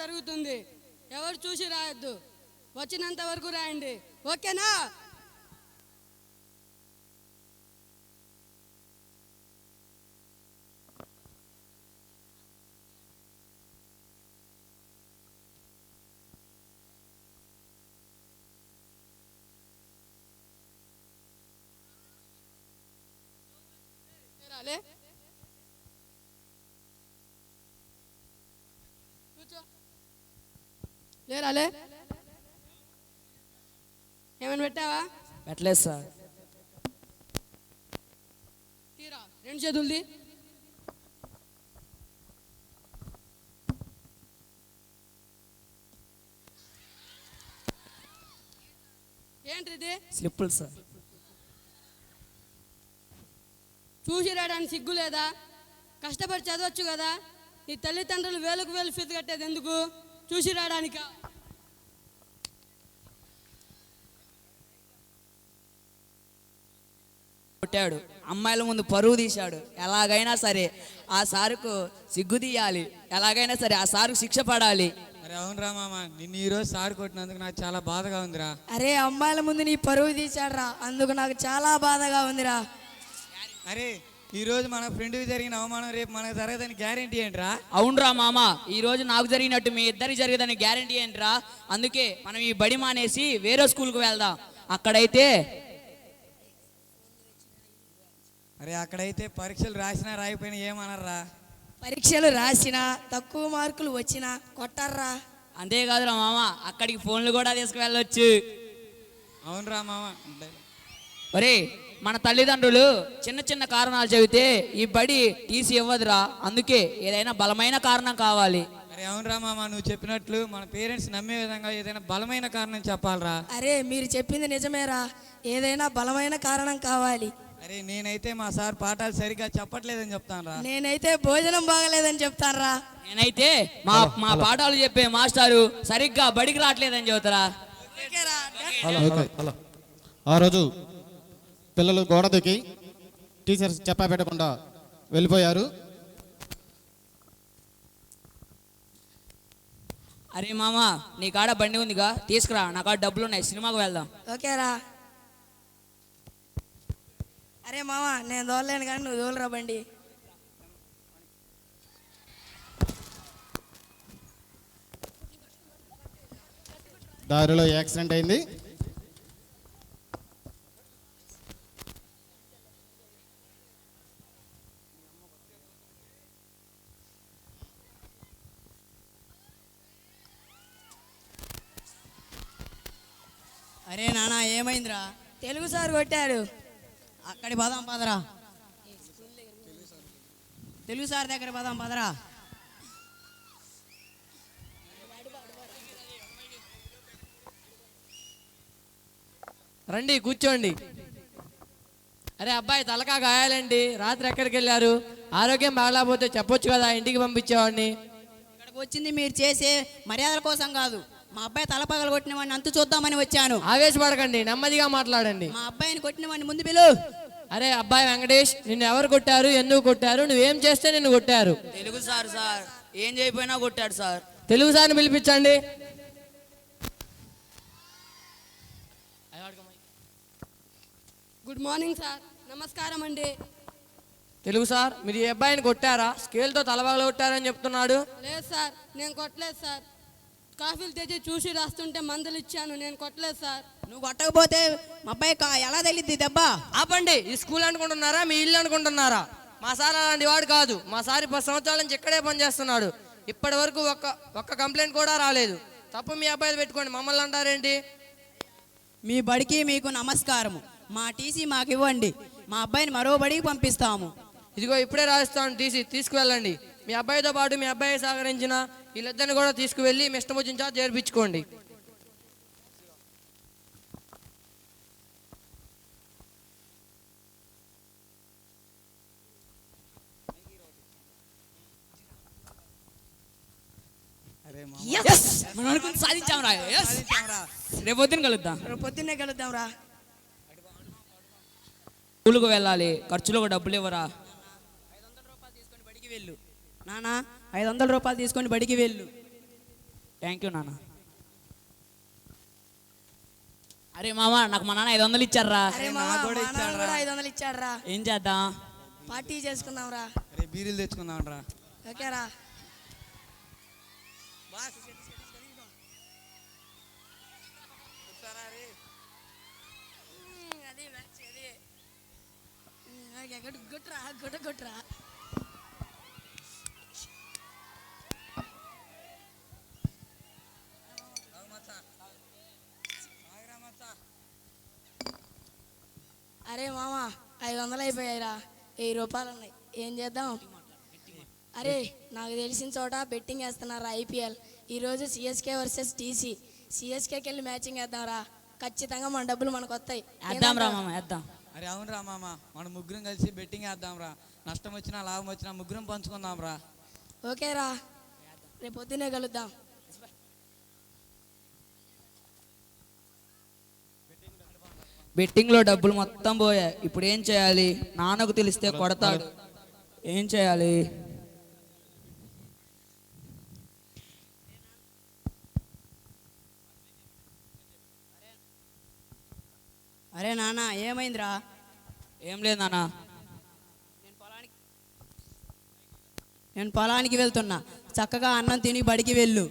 జరుగుతుంది. ఎవరు చూసి రాయొద్దు, వచ్చినంత వరకు రాయండి, ఓకేనా? లేరాలే, ఏమైనా పెట్టావా? పెట్టలేదు సార్. తీరా రెండు చేతులది. ఏంటిది? స్లిప్పులు సార్. చూసి రాయడానికి సిగ్గు లేదా? కష్టపడి చదవచ్చు కదా. నీ తల్లిదండ్రులు వేలకు వేలు ఫీజు కట్టేది ఎందుకు? చూసి రాయడానిక? కొట్టాడు, అమ్మాయిల ముందు పరువు తీశాడు. ఎలాగైనా సరే ఆ సారుకు సిగ్గు తీయాలి, ఎలాగైనా సరే ఆ సారుకు శిక్ష పడాలి. అరే అవునరా మామ, నిన్ను ఈరోజు సార్ కొట్టినందుకు నాకు చాలా బాధగా ఉందిరా. అరే అమ్మాయిల ముందు నీ పరువు తీశాడురా, అందుకు నాకు చాలా బాధగా ఉందిరా. అరే ఈరోజు మన ఫ్రెండ్కి జరిగిన అవమానం రేపు మనకు జరగదని గ్యారెంటీ ఏంట్రా? అవునరా మామ, ఈ రోజు నాకు జరిగినట్టు మీ ఇద్దరికి జరిగేదని గ్యారెంటీ ఏంట్రా? అందుకే మనం ఈ బడి మానేసి వేరే స్కూల్కి వెళ్దాం. అక్కడైతే పరీక్షలు రాసినా రాయిపోయినా ఏమనర్రా? పరీక్షలు రాసినా తక్కువ మార్కులు వచ్చినా కొట్టారా. అంతేకాదురా మామ, అక్కడికి ఫోన్లు కూడా తీసుకువెళ్ళొచ్చు. అవునరా మామ. ఒరే, మన తల్లిదండ్రులు చిన్న చిన్న కారణాలు చెబితే ఈ బడి టీసీ ఇవ్వదురా. అందుకే ఏదైనా బలమైన కారణం కావాలి. అరే అవునరా మామ, నువ్వు చెప్పినట్లు మన పేరెంట్స్ నమ్మే విధంగా ఏదైనా బలమైన కారణం చెప్పాలరా. అరే మీరు చెప్పింది నిజమేరా, ఏదైనా బలమైన కారణం కావాలి. అరే నేనైతే మా సార్ పాఠాలు సరిగ్గా చెప్పట్లేదని చెప్తానురా. నేనైతే భోజనం బాగలేదని చెప్తానురా. నేనైతే మా పాఠాలు చెప్పే మాస్టారు సరిగ్గా బడికి రావట్లేదని చెబుతారా. ఆ రోజు పిల్లలు గోడ దూకి టీచర్స్ చెప్పా పెట్టకుండా వెళ్ళిపోయారు. అరే మామ, నీ కాడ బండి ఉందిగా, తీసుకురా, నా కాడ డబ్బులు ఉన్నాయి, సినిమాకు వెళ్దాం. ఓకేరా. అరే మామ, నేను దోలలేను కానీ నువ్వు దోలరా బండి. దారిలో యాక్సిడెంట్ అయింది. అరే నానా, ఏమైందిరా? తెలుగు సార్ కొట్టాడు. అక్కడి పదాం పదరా, తెలుగు సార్ దగ్గర పదాం పదరా. రండి కూర్చోండి. అరే అబ్బాయి, తలకా గాయాలండి, రాత్రి ఎక్కడికి వెళ్ళారు? ఆరోగ్యం బాగాలేకపోతే చెప్పొచ్చు కదా, ఇంటికి పంపించేవాడిని. ఇక్కడికి వచ్చింది మీరు చేసే మర్యాదల కోసం కాదు, మా అబ్బాయి తల పగలు కొట్టిన వాడిని అంతు చూద్దామని వచ్చాను. ఆవేశపడకండి, నెమ్మదిగా మాట్లాడండి. మా అబ్బాయిని కొట్టిన వాడిని ముందు పిలు. అరే అబ్బాయి వెంకటేష్, నిన్ను ఎవరు కొట్టారు, ఎందుకు కొట్టారు, నువ్వేం చేస్తే నిన్ను కొట్టారు? తెలుగు సార్ ఏం చేయకపోయినా కొట్టాడు సార్. తెలుగు సార్ని పిలిపించండి. Good morning sir. నమస్కారం అండి. తెలుగు సార్, మీరు ఈ అబ్బాయిని కొట్టారా? స్కేల్తో తలబాగలు కొట్టారని చెప్తున్నాడు. లేదు సార్, నేను కొట్టలేదు సార్. కాఫీలు తెచ్చి చూసి రాస్తుంటే మందులు ఇచ్చాను, నేను కొట్టలేదు సార్. నువ్వు కొట్టకపోతే మా అబ్బాయి ఎలా తగిలిద్ది దెబ్బ? ఆపండి. ఈ స్కూల్ అనుకుంటున్నారా, మీ ఇల్లు అనుకుంటున్నారా? మా సార్ అలాంటి వాడు కాదు. మా సార్ 10 సంవత్సరాల నుంచి ఇక్కడే పనిచేస్తున్నాడు. ఇప్పటి వరకు ఒక్క కంప్లైంట్ కూడా రాలేదు. తప్పు మీ అబ్బాయి పెట్టుకోండి, మమ్మల్ని అంటారేంటి? మీ బడికి మీకు నమస్కారము. మా టీసీ మాకు ఇవ్వండి, మా అబ్బాయిని మరో బడికి పంపిస్తాము. ఇదిగో ఇప్పుడే రాస్తాను, తీసుకువెళ్ళండి. మీ అబ్బాయితో పాటు మీ అబ్బాయి సహకరించిన వీళ్ళిద్దరిని కూడా తీసుకువెళ్ళి మీ ఇష్టం వచ్చిన చోట చేర్పించుకోండి. సాధించాం రా. రేపు పొద్దున కలుద్దాం. పొద్దున్నే కలుద్దాం రా. స్కూల్కు వెళ్ళాలి, ఖర్చులకు డబ్బులు ఇవ్వరా? 500 రూపాయలు తీసుకొని బడికి వెళ్ళు నానా, 500 రూపాయలు తీసుకొని బడికి వెళ్ళు. థ్యాంక్ యూ నాన్న. అరే మామ నాకు మా నాన్న 500 ఇచ్చారా. అరే మామ, నాకు కూడా మా నాన్న ఇచ్చాడురా. కూడా 500 ఇచ్చాడ్రా. ఏం చేద్దాం? పార్టీ చేసుకుందాం రా. రే బీరీలు తెచ్చుకుందాం రా. ఓకేరా. అది మ్యాచ్ అది. ఓకే, గుట్రా గుట్రా. అరే మామ 500 అయిపోయాయిరా. 1000 రూపాయలు ఉన్నాయి. ఏం చేద్దాం? అరే నాకు తెలిసిన చోట బెట్టింగ్ వేస్తున్నారా ఐపీఎల్. ఈరోజు సిఎస్కే వర్సెస్ టీసీ. సిఎస్కేకి వెళ్ళి మ్యాచింగ్ వేద్దాం రా. ఖచ్చితంగా మన డబ్బులు మనకు వస్తాయి. వేద్దాం రా మామ, వేద్దాం. అరే అవును రా మామ, మనం ముగ్గురం కలిసి బెట్టింగ్ వేద్దాం రా. నష్టం వచ్చినా లాభం వచ్చినా ముగ్గురం పంచుకుందాం రా. ఓకేరా, రేపు పొద్దునే కలుద్దాం. బెట్టింగ్లో డబ్బులు మొత్తం పోయాయి. ఇప్పుడు ఏం చేయాలి? నాన్నకు తెలిస్తే కొడతాడు. ఏం చేయాలి? అరే నాన్న ఏమైందిరా? ఏం లేదు నాన్న. నేను పొలానికి వెళ్తున్నా. చక్కగా అన్నం తిని బడికి వెళ్ళు.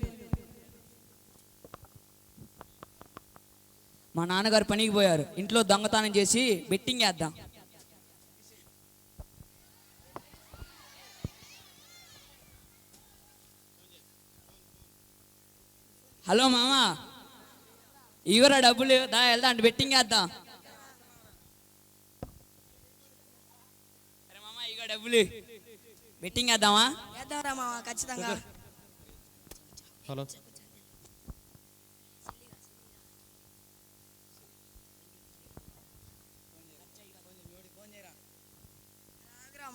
మా నాన్నగారు పనికి పోయారు. ఇంట్లో దొంగతనం చేసి బెట్టింగ్ వేద్దాం. హలో మామ, ఇవరా డబ్బులు. దా వెళ్దా అంటే బెట్టింగ్ వేద్దాం. అరే మామ ఇగో డబ్బులు, బెట్టింగ్ వేద్దామా? వేద్దాంరా మామ, ఖచ్చితంగా. హలో,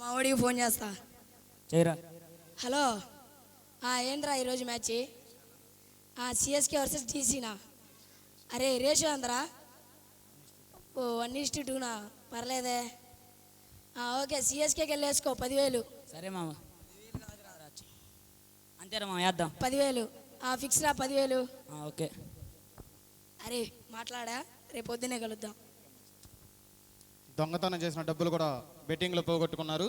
మా వాడికి ఫోన్ చేస్తా. చేయరా. హలో, ఏంద్రా ఈరోజు మ్యాచ్? CSK versus టీసీనా? అరే రేషో అందరా? ఓ 1:2నా? పర్లేదే. ఓకే, సిఎస్కేకి వెళ్ళి వేసుకో 10,000. సరే మామ, అంతేరా మామ, వేద్దాం. 10,000 ఫిక్స్ రా. 10,000. ఓకే. అరే మాట్లాడా, రేపు పొద్దునే కలుద్దాం. దొంగతనం చేసిన డబ్బులు కూడా బెట్టింగ్లో పోగొట్టుకున్నారు.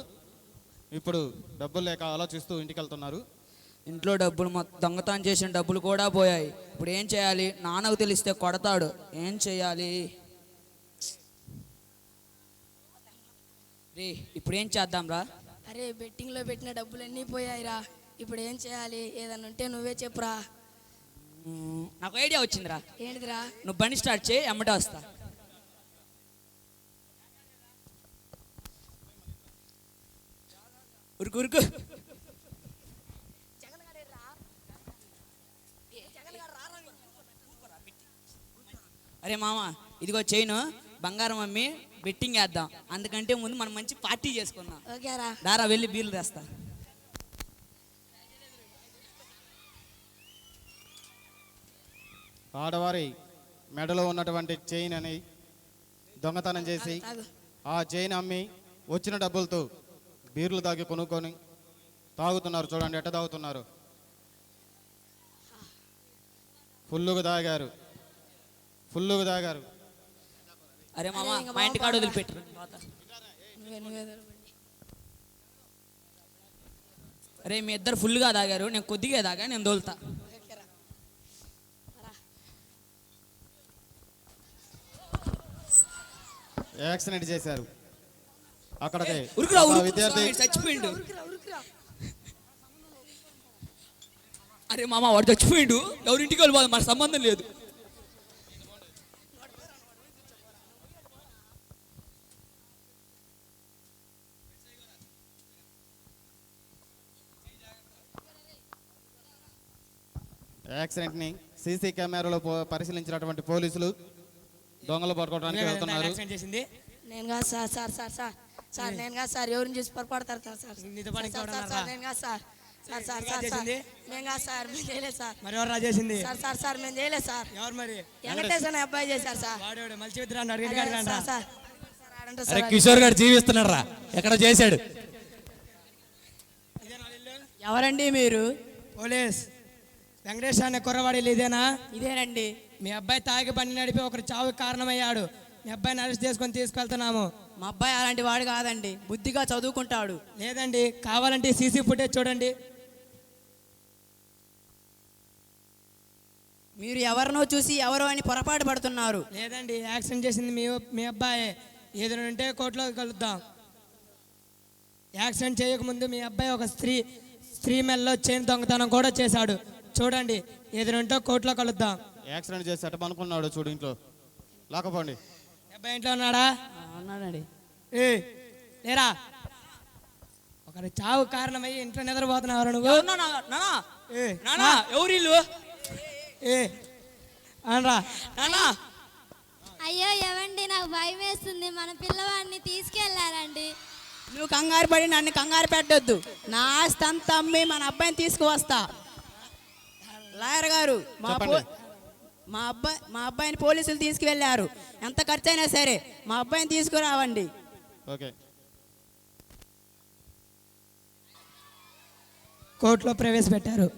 ఇప్పుడు డబ్బులు లేక ఆలోచిస్తూ ఇంటికి వెళ్తున్నారు. ఇంట్లో డబ్బులు దొంగతనం చేసిన డబ్బులు కూడా పోయాయి. ఇప్పుడు ఏం చేయాలి? నాన్నకు తెలిస్తే కొడతాడు. ఏం చేయాలి? రే ఇప్పుడు ఏం చేద్దాం రా? అరే బెట్టింగ్లో పెట్టిన డబ్బులన్నీ పోయాయిరా. ఇప్పుడు ఏం చేయాలి? ఏదన్నా ఉంటే నువ్వే చెప్పురా. నాకు ఐడియా వచ్చిందిరా. ఏంటిదిరా? నువ్వు బండి స్టార్ట్ చేయి, ఎమ్మటే వస్తా. ఉరుకు ఉరుకు. అరే మామ, ఇదిగో చైన్, బంగారం అమ్మి బెట్టింగ్ వేద్దాం. అందుకంటే ముందు మనం మంచి పార్టీ చేసుకుందాం. ఓకేరా. దారా వెళ్ళి బీర్లు తెస్తా. ఆడవారి మెడలో ఉన్నటువంటి చైన్ అని దొంగతనం చేసి ఆ చైన్ అమ్మి వచ్చిన డబ్బులతో బీర్లు తాగి కొనుక్కొని తాగుతున్నారు. చూడండి ఎట్ట తాగుతున్నారు. ఫుల్లుగా తాగారు. అరే మామ, మా ఇంటి కాడ వదిలిపెట్టరు. అరే మీ ఇద్దరు ఫుల్గా తాగారు, నేను కొద్దిగా తాగా, నేను దోలుతా. యాక్సిడెంట్ చేశారు. అక్కడికి ఉరుకురా, ఒక ఉరుకు, విద్యార్థి చచ్చిపోయిండు. అరే మామ, వాడు చచ్చిపోయిండు. ఎవరింటికి వెళ్ళిపోదు, మన సంబంధం లేదు. యాక్సిడెంట్ని సీసీ కెమెరాలో పరిశీలించినటువంటి పోలీసులు దొంగలు పట్టుకోవడానికి వెళ్తున్నారు. నేను కాదు సార్. సార్ నేను కాదు సార్. ఎవరిని చూసి పొరపాడతారు సార్. సార్ నేను కాదు సార్. మేము కాదు సార్. మేము చేయలేదు సార్. మరి ఎవరు రా చేసింది? సార్ మేము చేయలేదు సార్. ఎవరు మరి? వెంకటేశ్వర అనే అబ్బాయి చేశారు సార్. వాడేవాడు మలిచి విద్రాడు సార్ సార్ ఆడంటే అరే సార్. కిషోర్ గారు జీవిస్తున్నాడు రా, ఎక్కడ చేశాడు? ఎవరండి మీరు? పోలీస్ వెంకటేష్ అనే కుర్రవాడి ఇదేనా? ఇదేనండి. మీ అబ్బాయి తాగి బండి నడిపి ఒకరి చావుకి కారణమయ్యాడు. మీ అబ్బాయిని అరెస్ట్ చేసుకొని తీసుకెళ్తున్నాము. మా అబ్బాయి అలాంటి వాడు కాదండి, బుద్ధిగా చదువుకుంటాడు. లేదండి, కావాలంటే సీసీ ఫుటేజ్ చూడండి. మీరు ఎవరినో చూసి ఎవరో అని పొరపాటు పడుతున్నారు. లేదండి, యాక్సిడెంట్ చేసింది మీ అబ్బాయి. ఏదైనా ఉంటే కోర్టులో కలుద్దాం. యాక్సిడెంట్ చేయకముందు మీ అబ్బాయి ఒక స్త్రీ మెల్లో చైన్ దొంగతనం కూడా చేశాడు. చూడండి, ఏదైనా ఉంటే కోర్టులో కలుద్దాం. యాక్సిడెంట్ చేసి అట్ట అనుకున్నాడు చూడు, ఇంట్లో లాకపోండి. అబ్బాయి ఇంట్లో ఉన్నాడా? అన్నాడండి. లేరా? ఒకరి చావు కారణమయ్యి ఇంట్లో నిద్రపోతున్నావు నువ్వు. ఎవరు ఇల్లు అనరా? అయ్యో ఎవండి, నాకు భయం వేస్తుంది. మన పిల్లవాడిని తీసుకెళ్లారండి. నువ్వు కంగారు పడి నన్ను కంగారు పెట్టొద్దు. నా ఆస్తి అంతా అమ్మి మన అబ్బాయిని తీసుకువస్తా. లాయర్ గారు, మా అబ్బాయిని పోలీసులు తీసుకువెళ్ళారు. ఎంత ఖర్చు అయినా సరే మా అబ్బాయిని తీసుకురావండి. ఓకే. కోర్టులో ప్రవేశపెట్టారు.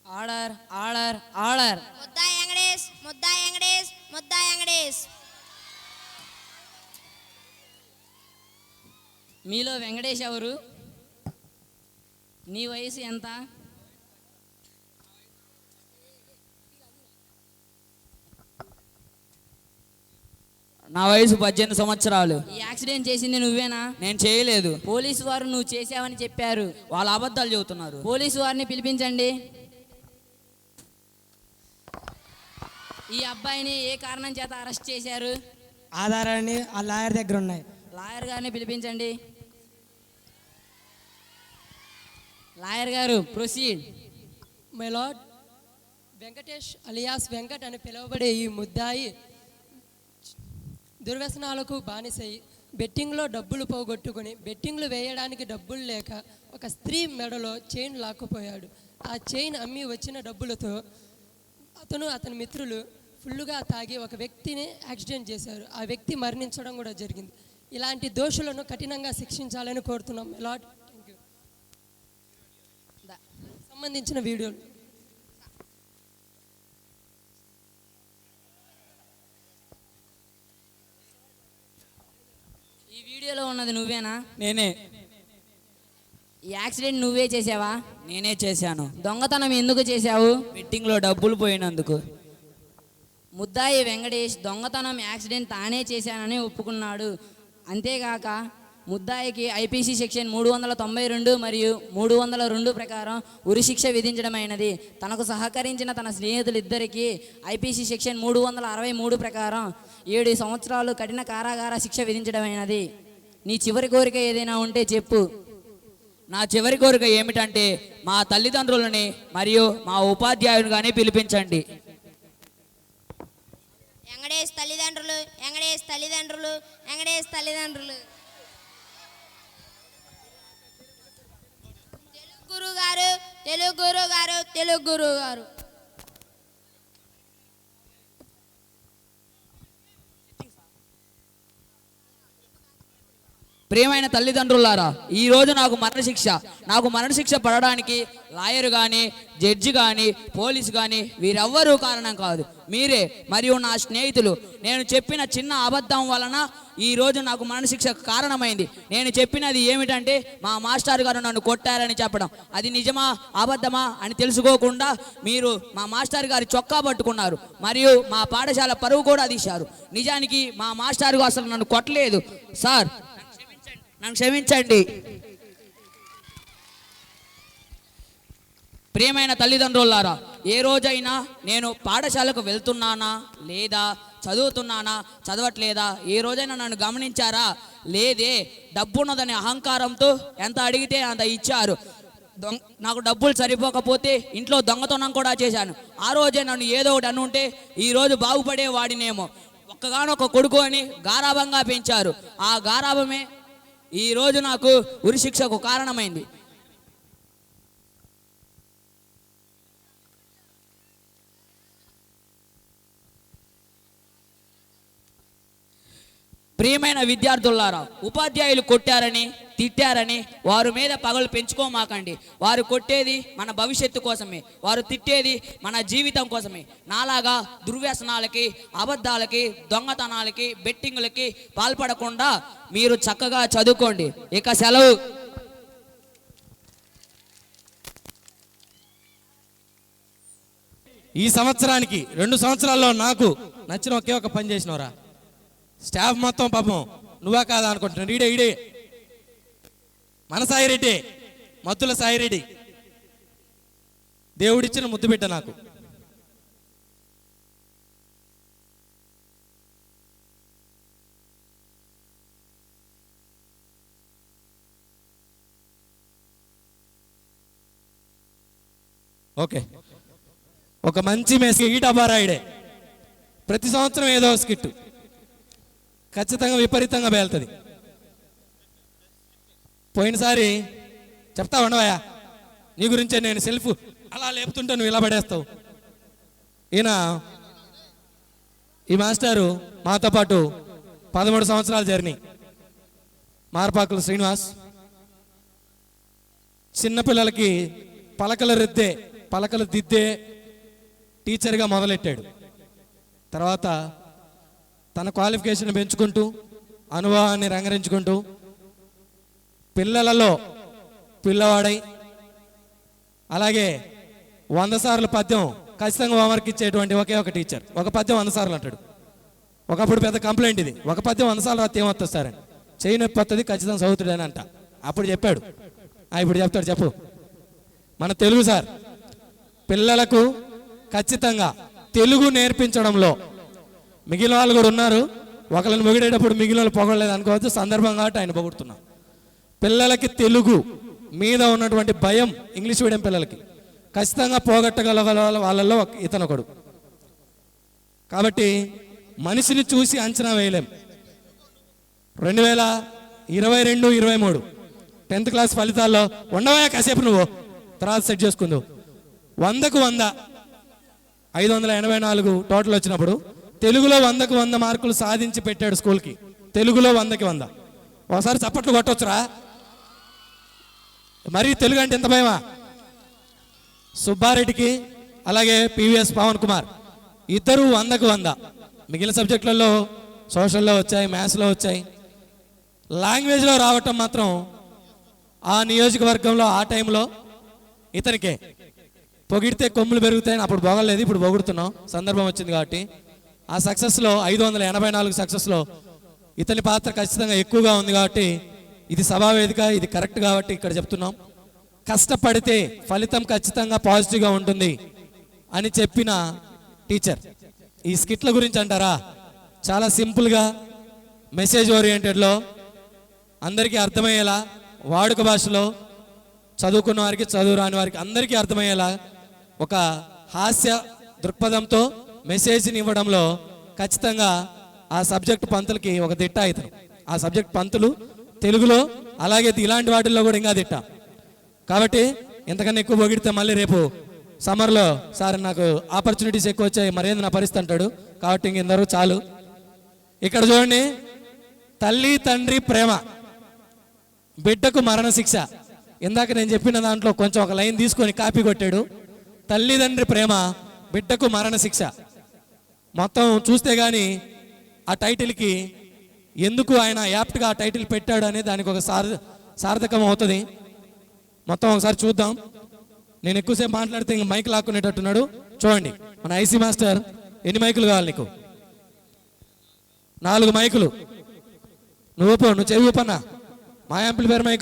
Order order order. ముద్దాయి వెంకటేష్, ముద్దాయి వెంకటేష్, ముద్దాయి వెంకటేష్. మీలో వెంకటేష్ ఎవరు? నీ వయసు ఎంత? నా వయసు 18 సంవత్సరాలు. ఈ యాక్సిడెంట్ చేసింది నువ్వేనా? నేను చేయలేదు. పోలీసు వారు నువ్వు చేసావని చెప్పారు. వాళ్ళ అబద్ధాలు చెబుతున్నారు. పోలీసు వారిని పిలిపించండి. ఈ అబ్బాయిని ఏ కారణం చేత అరెస్ట్ చేశారు? ఆధారాన్ని ఆ లాయర్ దగ్గర ఉన్నాయి. లాయర్ గారిని పిలిపించండి. లాయర్ గారు, proceed. My lord, Venkatesh alias Venkat అని పిలువబడే ఈ ముద్దాయి దుర్వ్యసనాలకు బానిసై బెట్టింగ్లో డబ్బులు పోగొట్టుకుని బెట్టింగ్లు వేయడానికి డబ్బులు లేక ఒక స్త్రీ మెడలో చైన్ లాక్కుపోయాడు. ఆ చైన్ అమ్మి వచ్చిన డబ్బులతో అతని మిత్రులు ఫుల్లుగా తాగి ఒక వ్యక్తిని యాక్సిడెంట్ చేశారు. ఆ వ్యక్తి మరణించడం కూడా జరిగింది. ఇలాంటి దోషులను కఠినంగా శిక్షించాలని కోరుతున్నాం మై లార్డ్. Thank you. సంబంధించిన వీడియోలు ఈ వీడియోలో ఉన్నది నువ్వేనా? నేనే. ఈ యాక్సిడెంట్ నువ్వే చేసావా? నేనే చేశాను. దొంగతనం ఎందుకు చేశావు? బెట్టింగ్లో డబ్బులు పోయినందుకు. ముద్దాయి వెంకటేష్ దొంగతనం యాక్సిడెంట్ తానే చేశానని ఒప్పుకున్నాడు. అంతేగాక ముద్దాయికి ఐపీసీ సెక్షన్ 392 మరియు 302 ప్రకారం ఉరిశిక్ష విధించడమైనది. తనకు సహకరించిన తన స్నేహితులిద్దరికీ ఐపీసీ సెక్షన్ 363 ప్రకారం 7 సంవత్సరాలు కఠిన కారాగార శిక్ష విధించడమైనది. నీ చివరి కోరిక ఏదైనా ఉంటే చెప్పు. నా చివరి కోరిక ఏమిటంటే మా తల్లిదండ్రులని మరియు మా ఉపాధ్యాయుని కానీ పిలిపించండి. వెంకటేష్ తల్లిదండ్రులు, వెంకటేష్ తల్లిదండ్రులు, వెంకటేష్ తల్లిదండ్రులు. తెలుగు గురువు గారు, తెలుగు గురువు గారు, తెలుగు గురువు గారు. ప్రియమైన తల్లిదండ్రులారా, ఈరోజు నాకు మరణశిక్ష పడడానికి లాయర్ కానీ జడ్జి కానీ పోలీసు కానీ వీరెవ్వరూ కారణం కాదు, మీరే మరియు నా స్నేహితులు. నేను చెప్పిన చిన్న అబద్ధం వలన ఈరోజు నాకు మరణశిక్ష కారణమైంది. నేను చెప్పినది ఏమిటంటే మా మాస్టర్ గారు నన్ను కొట్టారని చెప్పడం. అది నిజమా అబద్ధమా అని తెలుసుకోకుండా మీరు మా మాస్టర్ గారి చొక్కా పట్టుకున్నారు మరియు మా పాఠశాల పరువు కూడా తీశారు. నిజానికి మా మాస్టర్ గారు అసలు నన్ను కొట్టలేదు. సార్, నన్ను క్షమించండి. ప్రియమైన తల్లిదండ్రులారా, ఏ రోజైనా నేను పాఠశాలకు వెళ్తున్నానా లేదా చదువుతున్నానా చదవట్లేదా ఏ రోజైనా నన్ను గమనించారా? లేదే. డబ్బున్నదని అహంకారంతో ఎంత అడిగితే అంత ఇచ్చారు. నాకు డబ్బులు సరిపోకపోతే ఇంట్లో దొంగతనం కూడా చేశాను. ఆ రోజే నన్ను ఏదో ఒకటి అనుంటే ఈరోజు బాగుపడేవాడినేమో. ఒక్కగానొక్క కొడుకు అని గారాభంగా పెంచారు. ఆ గారాభమే ఈరోజు నాకు ఉరిశిక్షకు కారణమైంది. ప్రియమైన విద్యార్థులారా, ఉపాధ్యాయులు కొట్టారని తిట్టారని వారి మీద పగలు పెంచుకోమాకండి. వారు కొట్టేది మన భవిష్యత్తు కోసమే, వారు తిట్టేది మన జీవితం కోసమే. నాలాగా దుర్వ్యసనాలకి, అబద్ధాలకి, దొంగతనాలకి, బెట్టింగులకి పాల్పడకుండా మీరు చక్కగా చదువుకోండి. ఇక సెలవు. ఈ సంవత్సరానికి 2 సంవత్సరాల్లో నాకు నచ్చిన ఒకే ఒక పని చేసినవరా. స్టాఫ్ మొత్తం పాపం నువ్వా కాదా అనుకుంటున్నాను. ఈడే మన సాయిరెడ్డి, మత్తుల సాయిరెడ్డి, దేవుడిచ్చిన ముద్దు బిడ్డ నాకు. ఓకే, ఒక మంచి మెసేజ్. ఈ డబ్బా రాయుడే ప్రతి సంవత్సరం ఏదో స్కిట్ ఖచ్చితంగా విపరీతంగా పేలుతుంది. పోయినసారి చెప్తా ఉండవా, నీ గురించే నేను సెల్ఫ్ అలా లేపుతుంటే నువ్వు ఇలా పడేస్తావు. ఈ మాస్టారు మాతో పాటు 13 సంవత్సరాల జర్నీ. మార్పాకుల శ్రీనివాస్ చిన్నపిల్లలకి పలకలు దిద్దే టీచర్గా మొదలెట్టాడు. తర్వాత తన క్వాలిఫికేషన్ పెంచుకుంటూ, అనుభవాన్ని రంగరించుకుంటూ, పిల్లలలో పిల్లవాడై, అలాగే 100 సార్లు పద్యం ఖచ్చితంగా హోంవర్క్ ఇచ్చేటువంటి ఒకే ఒక టీచర్. ఒక పద్యం 100 సార్లు అంటాడు. ఒకప్పుడు పెద్ద కంప్లైంట్ ఇది, ఒక పద్యం 100 సార్లు రాస్తే ఏమొస్తుంది సార్ అని. చేయి నొప్పి వస్తుంది, ఖచ్చితంగా చదువుతాడని అంట. అప్పుడు చెప్పాడు, ఇప్పుడు చెప్తాడు. చెప్పు. మన తెలుగు సార్ పిల్లలకు ఖచ్చితంగా తెలుగు నేర్పించడంలో, మిగిలిన వాళ్ళు కూడా ఉన్నారు, ఒకరిని పొగిడేటప్పుడు మిగిలిన వాళ్ళు పొగడలేదు అనుకోవద్దు, సందర్భం కాబట్టి ఆయన పొగుడుతున్నాం. పిల్లలకి తెలుగు మీద ఉన్నటువంటి భయం ఇంగ్లీష్ మీడియం పిల్లలకి ఖచ్చితంగా పోగొట్టగల వాళ్ళల్లో ఇతను ఒకడు. కాబట్టి మనిషిని చూసి అంచనా వేయలేం. 2022-23 10th క్లాస్ ఫలితాల్లో ఉండవా కాసేపు, నువ్వు తర్వాత సెట్ చేసుకుందావు. 100కు 100 584 టోటల్ వచ్చినప్పుడు తెలుగులో 100కు 100 మార్కులు సాధించి పెట్టాడు స్కూల్కి. తెలుగులో 100కి 100. ఒకసారి చప్పట్లు కొట్టొచ్చురా. మరి తెలుగు అంటే ఎంత భయమా. సుబ్బారెడ్డికి అలాగే పివిఎస్ పవన్ కుమార్ ఇద్దరు 100కు 100. మిగిలిన సబ్జెక్టులలో సోషల్లో వచ్చాయి, మ్యాథ్స్లో వచ్చాయి. లాంగ్వేజ్లో రావటం మాత్రం ఆ నియోజకవర్గంలో ఆ టైంలో ఇతనికే. పొగిడితే కొమ్ములు పెరుగుతాయని అప్పుడు పొగలేదు, ఇప్పుడు పొగుడుతున్నాం, సందర్భం వచ్చింది కాబట్టి. ఆ సక్సెస్లో 584 సక్సెస్లో ఇతని పాత్ర ఖచ్చితంగా ఎక్కువగా ఉంది కాబట్టి ఇది సభావేదిక, ఇది కరెక్ట్ కాబట్టి ఇక్కడ చెప్తున్నాం. కష్టపడితే ఫలితం ఖచ్చితంగా పాజిటివ్గా ఉంటుంది అని చెప్పిన టీచర్. ఈ స్కిట్ల గురించి అంటారా, చాలా సింపుల్గా మెసేజ్ ఓరియంటెడ్లో అందరికీ అర్థమయ్యేలా, వాడుక భాషలో చదువుకున్న వారికి, చదువు రాని వారికి అందరికీ అర్థమయ్యేలా ఒక హాస్య దృక్పథంతో మెసేజ్ని ఇవ్వడంలో ఖచ్చితంగా ఆ సబ్జెక్ట్ పంతులకి ఒక దిట్ట అవుతారు. ఆ సబ్జెక్ట్ పంతులు తెలుగులో, అలాగే ఇలాంటి వాటిల్లో కూడా ఇంకా దిట్ట. కాబట్టి ఇంతకన్నా ఎక్కువ పొగిడితే మళ్ళీ రేపు సమ్మర్లో సార్ నాకు ఆపర్చునిటీస్ ఎక్కువ వచ్చాయి, మరేంది నా పరిస్థితి అంటాడు. కాబట్టి ఇంకెందరూ చాలు. ఇక్కడ చూడండి, తల్లి తండ్రి ప్రేమ, బిడ్డకు మరణ శిక్ష. ఇందాక నేను చెప్పిన దాంట్లో కొంచెం ఒక లైన్ తీసుకొని కాపీ కొట్టాడు. తల్లిదండ్రి ప్రేమ, బిడ్డకు మరణ శిక్ష. మొత్తం చూస్తే కానీ ఆ టైటిల్కి ఎందుకు ఆయన యాప్ట్గా ఆ టైటిల్ పెట్టాడు అనేది దానికి ఒక సార్థకం అవుతుంది. మొత్తం ఒకసారి చూద్దాం. నేను ఎక్కువసేపు మాట్లాడితే ఇంక మైక్ లాక్కునేటట్టున్నాడు. చూడండి, మన ఐసీ మాస్టర్ ఎన్ని మైకులు కావాలి నీకు? 4 మైకులు. నువ్వు చెవి ఊపన్నా, మా యాంప్లిఫైర్ మైక్